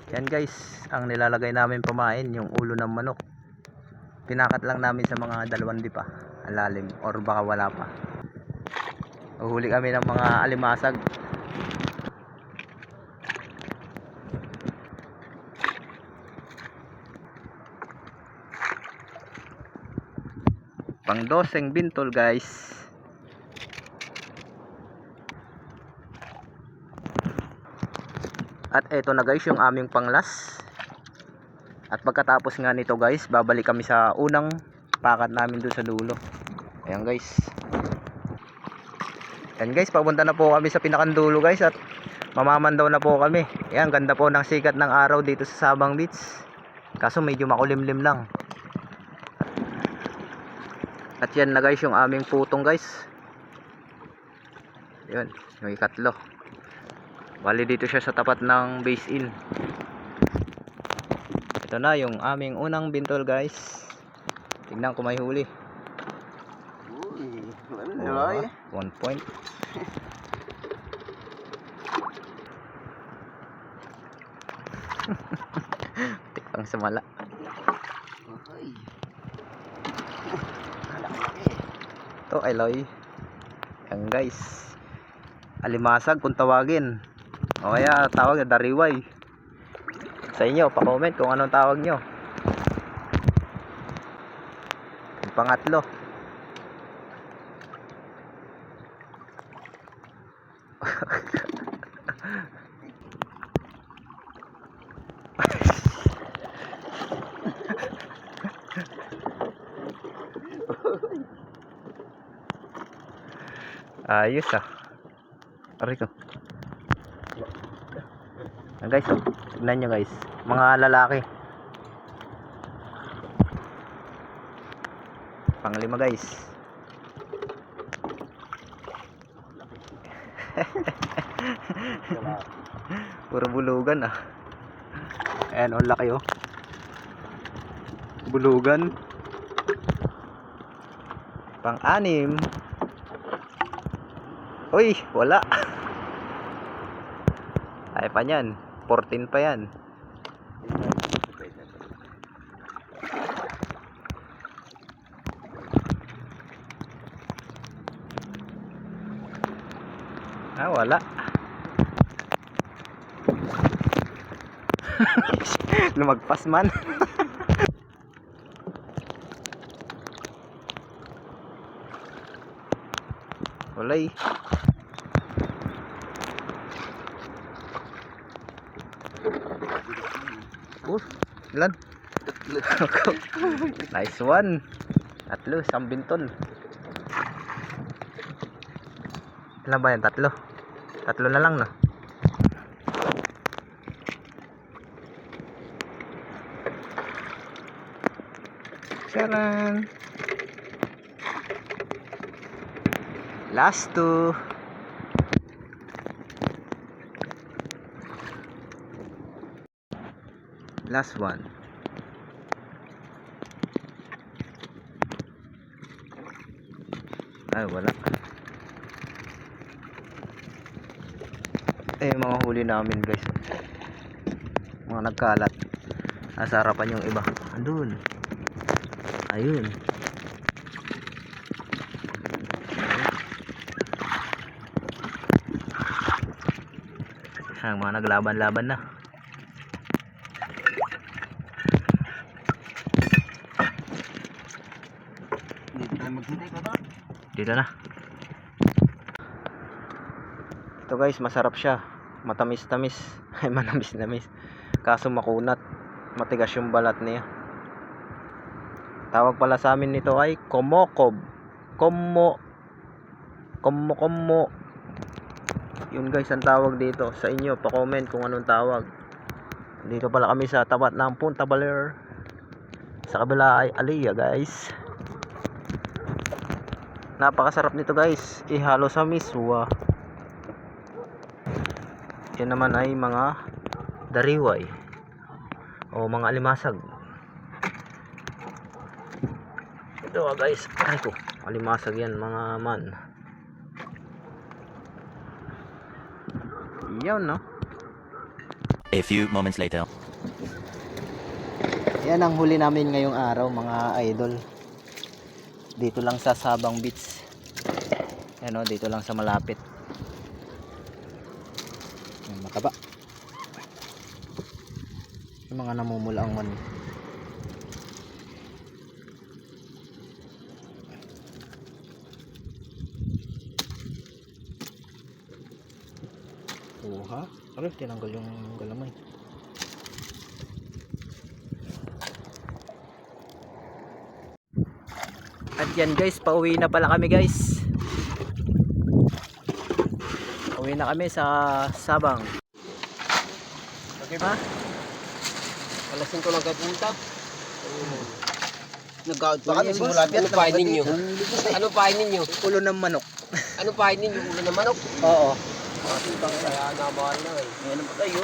Yan guys, ang nilalagay namin pamain yung ulo ng manok. Pinakat lang namin sa mga 2 dipa ang lalim, or baka wala pa. Uhuli kami ng mga alimasag. Pang 12 bintol guys. At eto na guys yung aming panglas. At pagkatapos nga nito guys, babalik kami sa unang pakat namin doon sa dulo. Ayan guys. Ayan guys, papunta na po kami sa pinakandulo guys. At mamamandaw na po kami. Ayan, ganda po ng sikat ng araw dito sa Sabang Beach. Kaso medyo makulimlim lang. At yan na guys yung aming putong guys. Yun, yung ikatlo. Bali dito siya sa tapat ng base in. Ito na yung aming unang bintol guys. Tignan ko may huli. Uy, 1 point. Tikang samala. Ito ay loy. Yan guys, alimasag kung tawagin, o kaya tawag na dariway. Sa inyo, pa-comment kung anong tawag nyo. Yung pangatlo. Ayos ah. Aray ko. Guys, oh, tignan nyo guys, mga lalaki. Pang-5 guys. Puro bulugan ah. Ayan, ang laki oh. Bulugan. Pang-6. Uy, wala. Ay pa yan, 14 pa yan. Ah, wala. Lumagpas man. Walay. Ilan? Nice one. Tatlo, isang bintol. Ilan ba yan? Tatlo. Tatlo na lang no. Charan. Last 2. Last 1. Ay, wala. Eh, mga huli namin guys. Mga nagkalat. Nasa harapan yung iba. Andun. Ayun. Ang mga naglaban-laban na. Dito na. Ito guys, masarap siya. Matamis-tamis. Ay, manamis-namis. Kaso makunat. Matigas yung balat niya. Tawag pala sa amin nito ay komokob. Komo. Yun guys ang tawag dito. Sa inyo, pa-comment kung anong tawag. Dito pala kami sa tapat ng Punta Baler. Sa kabila ay Aliyah guys. Napakasarap nito guys. Ihalo sa miswa. Yan naman ay mga dariway o mga alimasag. Ito guys. Ay ko, alimasag yan mga man. Yan no. A few moments later. Yan ang huli namin ngayong araw mga idol. Dito lang sa Sabang Beach. Yan o, dito lang sa malapit. Yung mataba. Yung mga namumulaang man. Uha. Aray, tinanggal yung galamay. At yan guys, pauwi na pala kami guys. Pauwi na kami sa Sabang. Ha? Alas 5 lang kayo punta. Nag-out pa kami simula. Ano pain ninyo? Ano pain ninyo? Ulo ng manok. Ano pain ninyo? Ulo ng manok? Oo. Kaya nabahal na eh. Ngayon pa tayo.